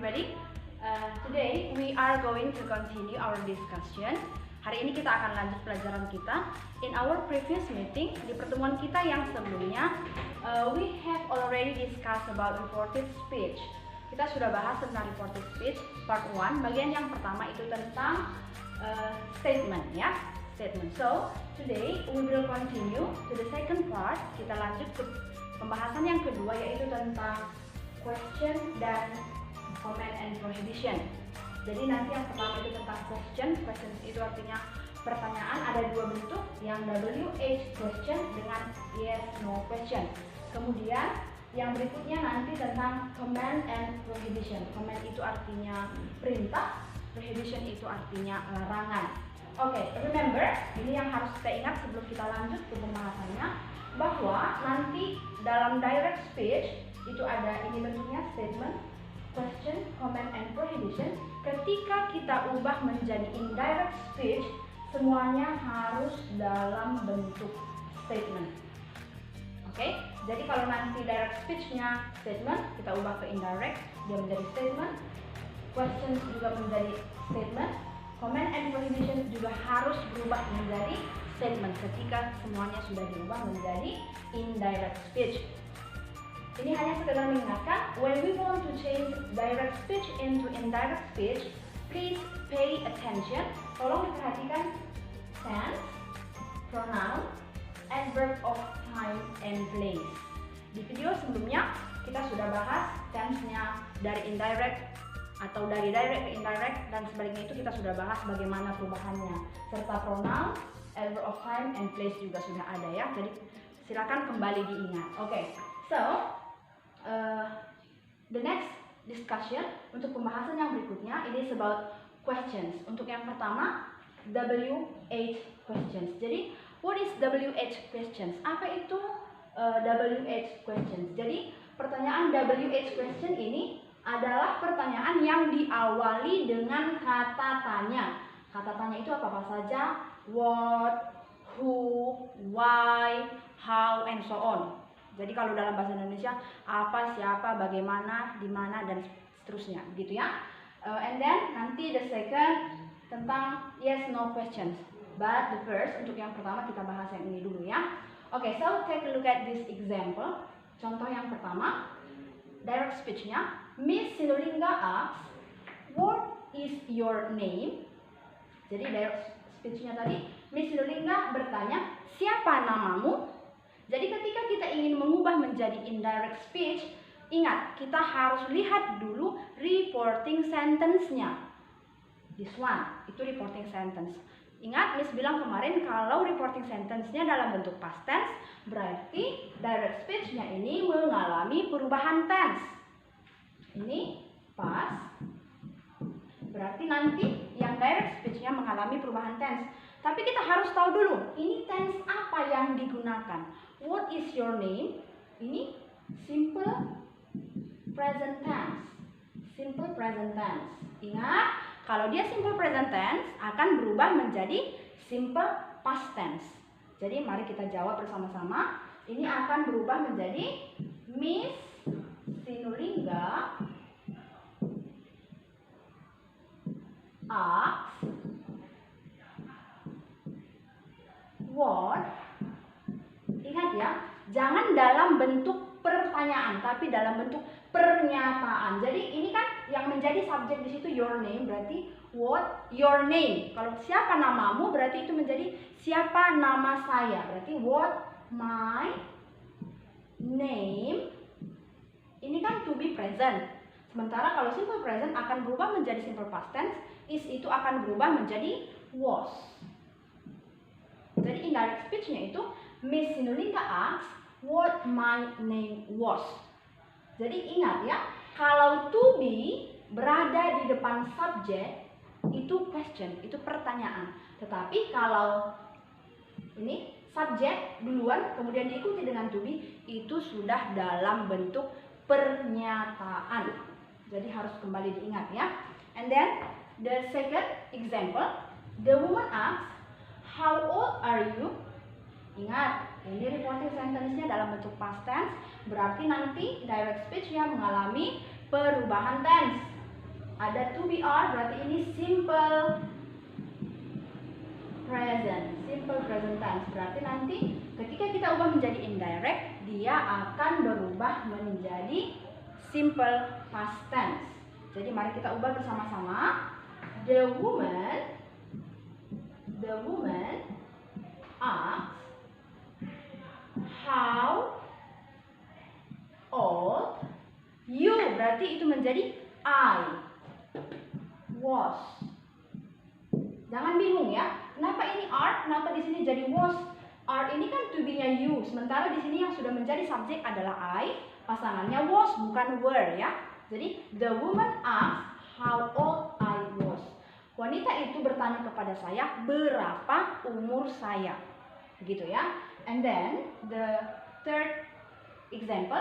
everybody. Today we are going to continue our discussion. Hari ini kita akan lanjut pelajaran kita. In our previous meeting, di pertemuan kita yang sebelumnya, we have already discussed about reported speech. Kita sudah bahas tentang reported speech part 1. Bagian yang pertama itu tentang statement, ya, statement. So today we will continue to the second part. Kita lanjut ke pembahasan yang kedua, yaitu tentang question dan comment and prohibition. Jadi nanti yang pertama itu tentang question. Questions itu artinya pertanyaan, ada dua bentuk, yang WH question dengan yes no question. Kemudian yang berikutnya nanti tentang comment and prohibition. Comment itu artinya perintah, prohibition itu artinya larangan. Oke, remember, ini yang harus kita ingat sebelum kita lanjut ke pembahasannya, bahwa nanti dalam direct speech itu ada ini bentuknya statement, question, comment, and prohibition. Ketika kita ubah menjadi indirect speech, semuanya harus dalam bentuk statement. Oke, jadi kalau nanti direct speech-nya statement, kita ubah ke indirect, dia menjadi statement. Question juga menjadi statement. Comment and prohibition juga harus berubah menjadi statement ketika semuanya sudah diubah menjadi indirect speech. Ini hanya sekedar mengingatkan, when we want to change direct speech into indirect speech, please pay attention. Tolong diperhatikan tense, pronoun, adverb of time and place. Di video sebelumnya kita sudah bahas tense-nya dari indirect atau dari direct ke indirect, dan sebaliknya itu kita sudah bahas bagaimana perubahannya, serta pronoun, adverb of time and place juga sudah ada, ya. Jadi silakan kembali diingat. Oke, so the next discussion untuk pembahasan yang berikutnya, it is about questions. Untuk yang pertama, WH questions. Jadi what is WH questions? Apa itu WH questions? Jadi pertanyaan WH question ini adalah pertanyaan yang diawali dengan kata tanya. Kata tanya itu apa saja? What, who, why, how, and so on. Jadi kalau dalam bahasa Indonesia, apa, siapa, bagaimana, di mana, dan seterusnya, gitu ya. And then nanti the second tentang yes no questions. But the first, untuk yang pertama kita bahas yang ini dulu, ya. Oke, so take a look at this example. Contoh yang pertama, direct speech-nya. Miss Sinulinga asks, what is your name? Jadi direct speech-nya tadi, Miss Sinulinga bertanya, siapa namamu? Jadi ketika kita ingin mengubah menjadi indirect speech, ingat, kita harus lihat dulu reporting sentence-nya. This one, itu reporting sentence. Ingat, Miss bilang kemarin kalau reporting sentence-nya dalam bentuk past tense, berarti direct speech-nya ini mengalami perubahan tense. Ini past, berarti nanti yang direct speech-nya mengalami perubahan tense. Tapi kita harus tahu dulu, ini tense apa yang digunakan. What is your name? Ini simple present tense. Simple present tense. Ingat, kalau dia simple present tense akan berubah menjadi simple past tense. Jadi mari kita jawab bersama-sama. Ini akan berubah menjadi Miss Sinulinga asks what. Ingat ya, jangan dalam bentuk pertanyaan, tapi dalam bentuk pernyataan. Jadi ini kan yang menjadi subjek di situ your name, berarti what your name. Kalau siapa namamu, berarti itu menjadi siapa nama saya, berarti what my name. Ini kan to be present. Sementara kalau simple present akan berubah menjadi simple past tense, is itu akan berubah menjadi was. Jadi indirect speech-nya itu Miss Sinulinga asks what my name was. Jadi ingat ya, kalau to be berada di depan subjek itu question, itu pertanyaan. Tetapi kalau ini subjek duluan kemudian diikuti dengan to be, itu sudah dalam bentuk pernyataan. Jadi harus kembali diingat ya. And then the second example, the woman asks, how old are you? Ingat, ini reporting sentence-nya dalam bentuk past tense, berarti nanti direct speech-nya mengalami perubahan tense. Ada to be are, berarti ini simple present. Simple present tense. Berarti nanti ketika kita ubah menjadi indirect, dia akan berubah menjadi simple past tense. Jadi mari kita ubah bersama-sama. The woman asks, how old you, berarti itu menjadi I was. Jangan bingung ya, kenapa ini are, kenapa di sini jadi was. Are ini kan to be-nya you, sementara di sini yang sudah menjadi subjek adalah I, pasangannya was bukan were ya. Jadi the woman asks how old I was. Wanita itu bertanya kepada saya berapa umur saya, begitu ya. And then the third example,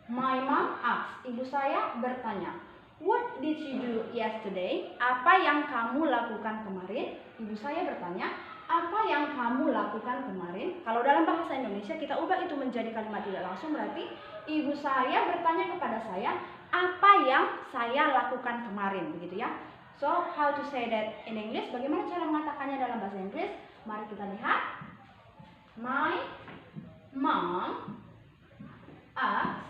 my mom asks, ibu saya bertanya, what did you do yesterday? Apa yang kamu lakukan kemarin? Ibu saya bertanya, apa yang kamu lakukan kemarin? Kalau dalam bahasa Indonesia kita ubah itu menjadi kalimat tidak langsung, berarti ibu saya bertanya kepada saya, apa yang saya lakukan kemarin, begitu ya. So, how to say that in English? Bagaimana cara mengatakannya dalam bahasa Inggris? Mari kita lihat. My mom asks,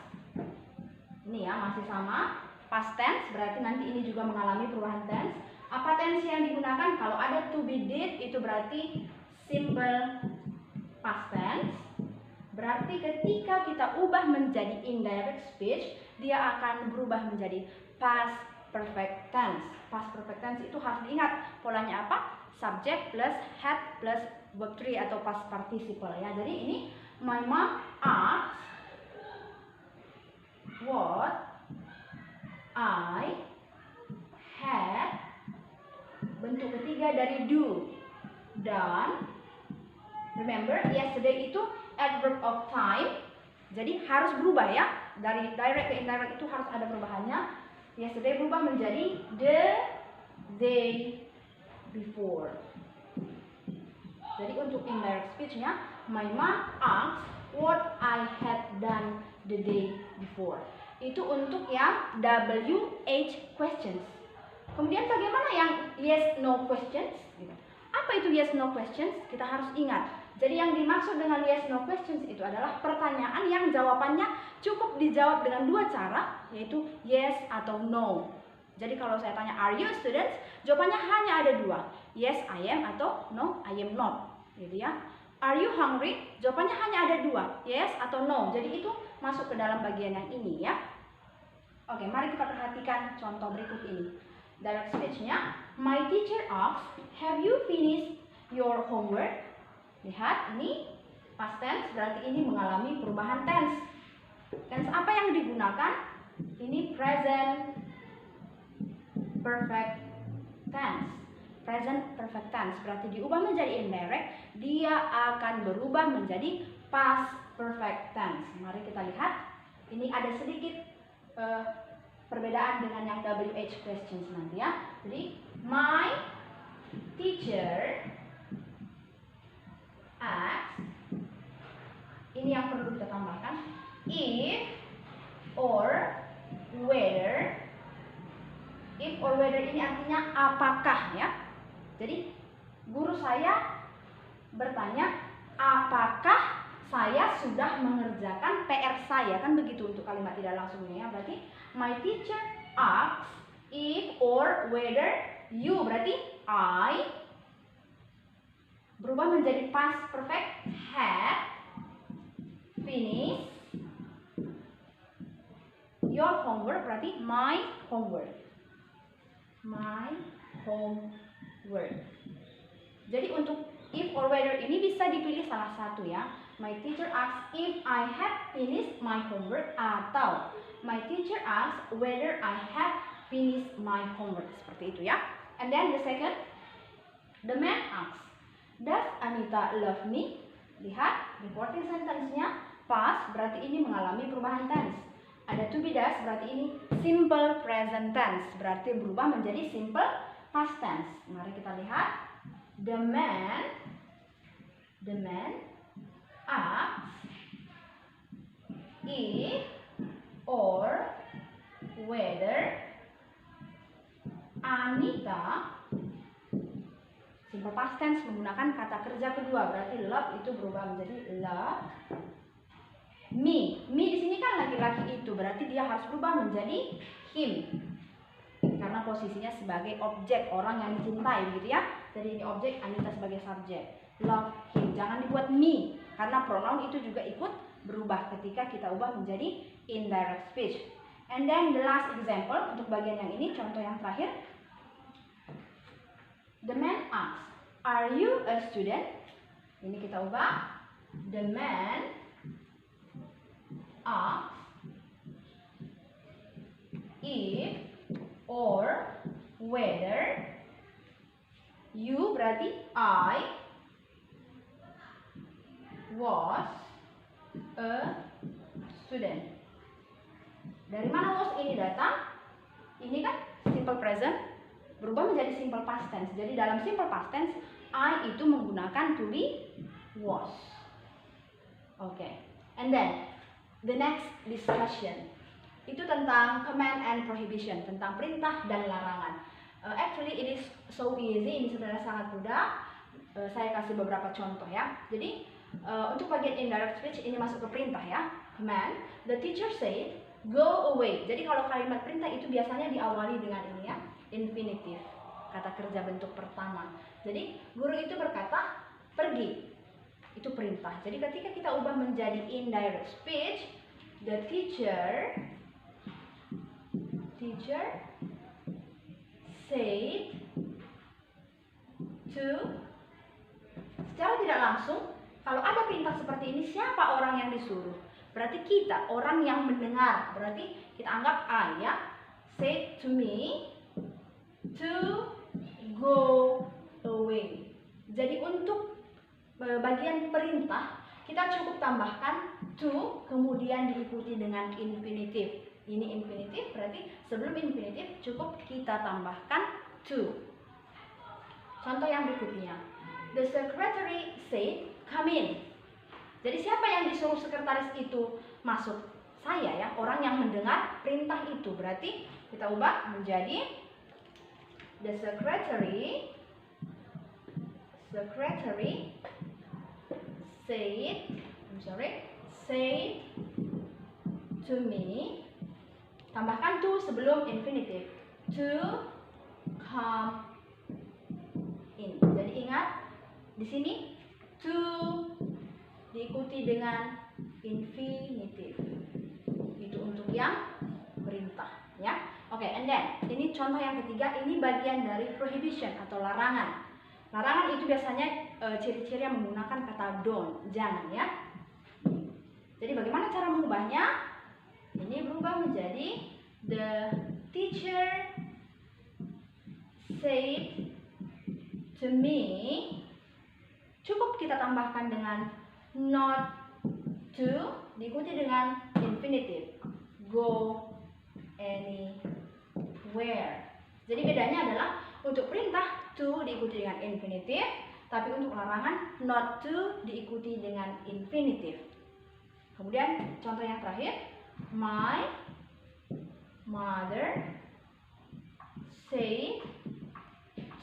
ini ya masih sama, past tense, berarti nanti ini juga mengalami perubahan tense. Apa tense yang digunakan? Kalau ada to be did, itu berarti simple past tense. Berarti ketika kita ubah menjadi indirect speech, dia akan berubah menjadi past perfect tense. Past perfect tense itu harus diingat polanya apa? Subject plus had plus verb 3 atau past participle ya. Jadi ini my mom asks what I had, bentuk ketiga dari do, done. Remember yesterday itu adverb of time, jadi harus berubah ya, dari direct ke indirect itu harus ada perubahannya. Yesterday berubah menjadi the day before. Jadi untuk indirect speech-nya, my mom asks what I had done the day before. Itu untuk yang WH questions. Kemudian bagaimana yang yes no questions? Apa itu yes no questions? Kita harus ingat. Jadi yang dimaksud dengan yes no questions itu adalah pertanyaan yang jawabannya cukup dijawab dengan dua cara, yaitu yes atau no. Jadi kalau saya tanya are you students, jawabannya hanya ada dua, yes I am atau no I am not, gitu ya. Are you hungry? Jawabannya hanya ada dua, yes atau no. Jadi itu masuk ke dalam bagian yang ini ya. Oke, mari kita perhatikan contoh berikut ini. Direct speech-nya, my teacher asks, have you finished your homework? Lihat, ini past tense, berarti ini mengalami perubahan tense. Tense apa yang digunakan? Ini present perfect tense. Present perfect tense, berarti diubah menjadi indirect, dia akan berubah menjadi past perfect tense. Mari kita lihat, ini ada sedikit perbedaan dengan yang WH questions nanti ya. Jadi my teacher asks, ini yang perlu kita tambahkan, if or whether. If or whether ini artinya apakah ya. Jadi guru saya bertanya, apakah saya sudah mengerjakan PR saya, kan begitu untuk kalimat tidak langsungnya ya. Berarti my teacher asks if or whether you, berarti I berubah menjadi past perfect, had finished your homework, berarti my homework. My homework. Jadi untuk if or whether ini bisa dipilih salah satu ya. My teacher asks if I have finished my homework, atau my teacher asks whether I have finished my homework. Seperti itu ya. And then the second, the man asks, does Anita love me? Lihat, reporting sentence-nya past, berarti ini mengalami perubahan tense. Ada to be does, berarti ini simple present tense, berarti berubah menjadi simple past tense. Mari kita lihat. The man asks if or whether past tense menggunakan kata kerja kedua. Berarti love itu berubah menjadi love me. Me di sini kan laki-laki itu, berarti dia harus berubah menjadi him. Karena posisinya sebagai objek, orang yang dicintai gitu ya. Jadi ini objek, Anita sebagai subjek. Love him. Jangan dibuat me, karena pronoun itu juga ikut berubah ketika kita ubah menjadi indirect speech. And then the last example, untuk bagian yang ini, contoh yang terakhir. The man asks, "Are you a student?" Ini kita ubah. The man asks if or whether you, berarti I was a student. Dari mana was ini datang? Ini kan simple present berubah menjadi simple past tense. Jadi dalam simple past tense I itu menggunakan to be was. Okay. And then the next discussion itu tentang command and prohibition, tentang perintah dan larangan. Actually it is so easy, ini sebenarnya sangat mudah. Saya kasih beberapa contoh ya. Jadi untuk bagian indirect speech ini masuk ke perintah ya. Command, the teacher said go away. Jadi kalau kalimat perintah itu biasanya diawali dengan ini ya, infinitive, kata kerja bentuk pertama. Jadi guru itu berkata pergi, itu perintah. Jadi ketika kita ubah menjadi indirect speech, the teacher said to. Secara tidak langsung, kalau ada perintah seperti ini, siapa orang yang disuruh? Berarti kita, orang yang mendengar. Berarti kita anggap I ya. Said to me to go away. Jadi untuk bagian perintah, kita cukup tambahkan to, kemudian diikuti dengan infinitive. Ini infinitive, berarti sebelum infinitive cukup kita tambahkan to. Contoh yang berikutnya. The secretary said, "Come in." Jadi siapa yang disuruh sekretaris itu masuk? Saya ya, orang yang mendengar perintah itu. Berarti kita ubah menjadi the secretary said to me. Tambahkan to sebelum infinitive. To come in. Jadi ingat di sini to diikuti dengan infinitive. Itu untuk yang perintah ya. Oke, and then ini contoh yang ketiga, ini bagian dari prohibition atau larangan. Larangan itu biasanya ciri-ciri yang menggunakan kata don't, jangan ya. Jadi bagaimana cara mengubahnya? Ini berubah menjadi the teacher said to me. Cukup kita tambahkan dengan not to, diikuti dengan infinitive. Go anywhere. Jadi bedanya adalah untuk perintah to diikuti dengan infinitive, tapi untuk larangan not to diikuti dengan infinitive. Kemudian contoh yang terakhir, my mother said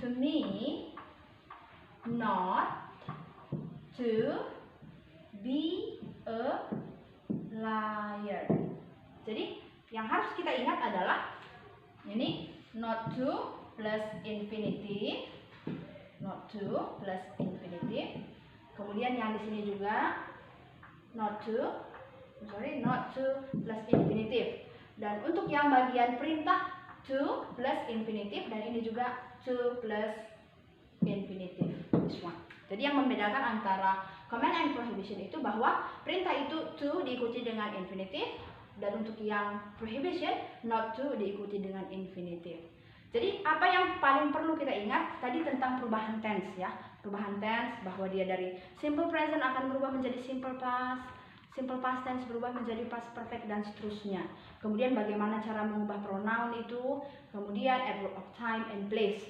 to me not to be a liar. Jadi yang harus kita ingat adalah ini not to plus infinitive, not to plus infinitive. Kemudian yang di sini juga not to plus infinitive. Dan untuk yang bagian perintah to plus infinitive, dan ini juga to plus infinitive. This one. Jadi yang membedakan antara command and prohibition itu bahwa perintah itu to diikuti dengan infinitive, dan untuk yang prohibition not to diikuti dengan infinitive. Jadi apa yang paling perlu kita ingat tadi tentang perubahan tense ya. Perubahan tense bahwa dia dari simple present akan berubah menjadi simple past, simple past tense berubah menjadi past perfect dan seterusnya. Kemudian bagaimana cara mengubah pronoun itu, kemudian adverb of time and place.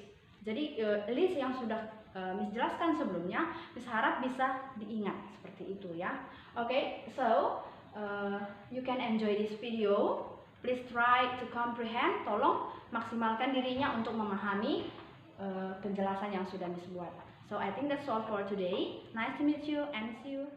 Jadi list yang sudah Miss jelaskan sebelumnya, Miss harap bisa diingat seperti itu ya. Okay, so you can enjoy this video. Please try to comprehend. Tolong maksimalkan dirinya untuk memahami penjelasan yang sudah Miss buat. So I think that's all for today. Nice to meet you and see you.